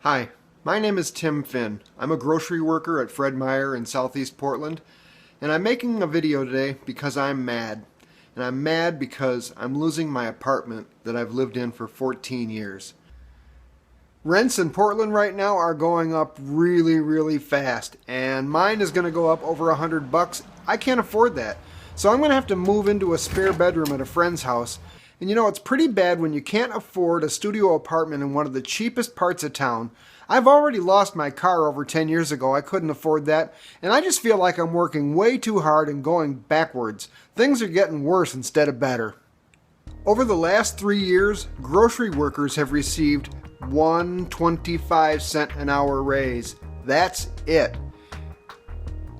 Hi, my name is Tim Finn. I'm a grocery worker at Fred Meyer in Southeast Portland, and I'm making a video today because I'm mad. And I'm mad because I'm losing my apartment that I've lived in for 14 years. Rents in Portland right now are going up really fast, and mine is going to go up over $100. I can't afford that. So I'm going to have to move into a spare bedroom at a friend's house. And you know, it's pretty bad when you can't afford a studio apartment in one of the cheapest parts of town. I've already lost my car over 10 years ago. I couldn't afford that. And I just feel like I'm working way too hard and going backwards. Things are getting worse instead of better. Over the last 3 years, grocery workers have received one 25-cent an hour raise. That's it.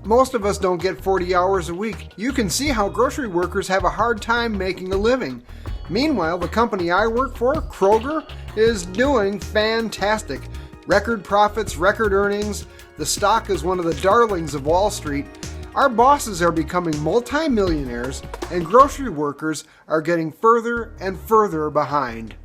Most of us don't get 40 hours a week. You can see how grocery workers have a hard time making a living. Meanwhile, the company I work for, Kroger, is doing fantastic. Record profits, record earnings. The stock is one of the darlings of Wall Street. Our bosses are becoming multimillionaires, and grocery workers are getting further and further behind.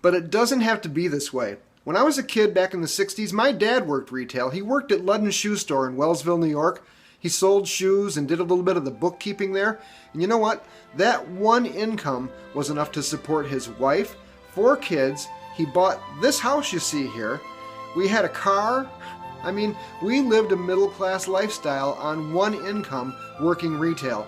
But it doesn't have to be this way. When I was a kid back in the 60s, my dad worked retail. He worked at Ludden's Shoe Store in Wellsville, New York. He sold shoes and did a little bit of the bookkeeping there. And you know what? That one income was enough to support his wife, 4 kids. He bought this house you see here. We had a car. I mean, we lived a middle-class lifestyle on one income working retail.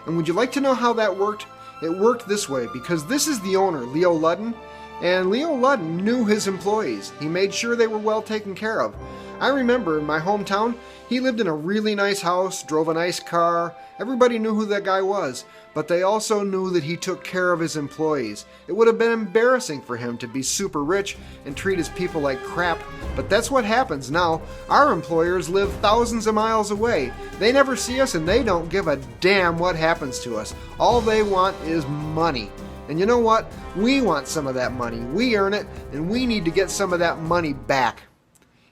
And would you like to know how that worked? It worked this way because this is the owner, Leo Ludden. And Leo Ludden knew his employees. He made sure they were well taken care of. I remember in my hometown, he lived in a really nice house, drove a nice car. Everybody knew who that guy was, but they also knew that he took care of his employees. It would have been embarrassing for him to be super rich and treat his people like crap, but that's what happens now. Our employers live thousands of miles away. They never see us and they don't give a damn what happens to us. All they want is money. And you know what? We want some of that money. We earn it, and we need to get some of that money back.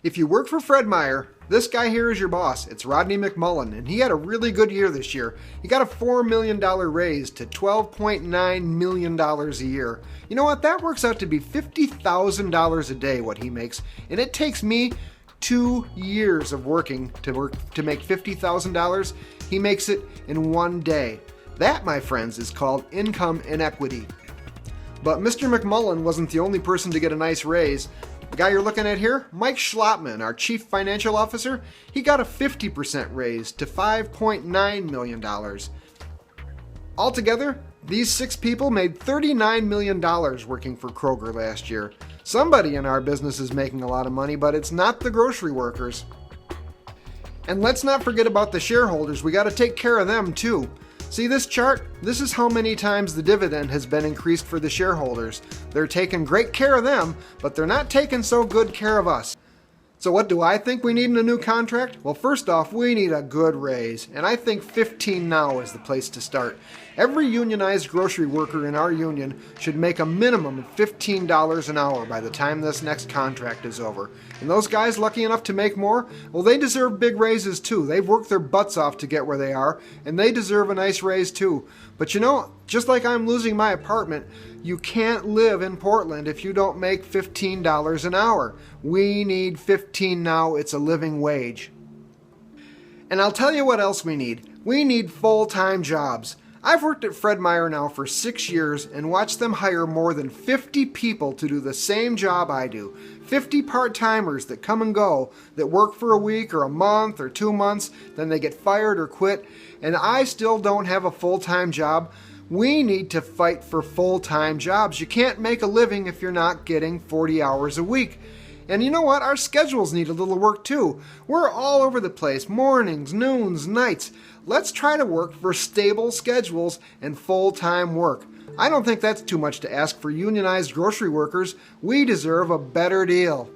If you work for Fred Meyer, this guy here is your boss. It's Rodney McMullen, and he had a really good year this year. He got a $4 million raise to $12.9 million a year. You know what? That works out to be $50,000 a day, what he makes. And it takes me 2 years of working to make $50,000. He makes it in 1 day. That, my friends, is called income inequity. But Mr. McMullen wasn't the only person to get a nice raise. The guy you're looking at here, Mike Schlotman, our chief financial officer, he got a 50% raise to $5.9 million. Altogether, these 6 people made $39 million working for Kroger last year. Somebody in our business is making a lot of money, but it's not the grocery workers. And let's not forget about the shareholders. We got to take care of them too. See this chart? This is how many times the dividend has been increased for the shareholders. They're taking great care of them, but they're not taking so good care of us. So what do I think we need in a new contract? Well, first off, we need a good raise, and I think 15 now is the place to start. Every unionized grocery worker in our union should make a minimum of $15 an hour by the time this next contract is over. And those guys lucky enough to make more, well, they deserve big raises too. They've worked their butts off to get where they are, and they deserve a nice raise too. But you know, just like I'm losing my apartment, you can't live in Portland if you don't make $15 an hour. We need 15 now. It's a living wage. And I'll tell you what else we need. We need full-time jobs. I've worked at Fred Meyer now for 6 years and watched them hire more than 50 people to do the same job I do. 50 part-timers that come and go, that work for a week or a month or 2 months, then they get fired or quit, and I still don't have a full-time job. We need to fight for full-time jobs. You can't make a living if you're not getting 40 hours a week. And you know what? Our schedules need a little work too. We're all over the place, mornings, noons, nights. Let's try to work for stable schedules and full-time work. I don't think that's too much to ask for unionized grocery workers. We deserve a better deal.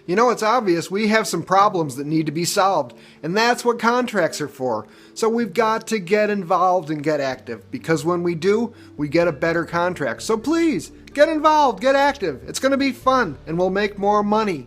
You know, it's obvious we have some problems that need to be solved, and that's what contracts are for. So we've got to get involved and get active, because when we do, we get a better contract. So please, get involved, get active. It's going to be fun, and we'll make more money.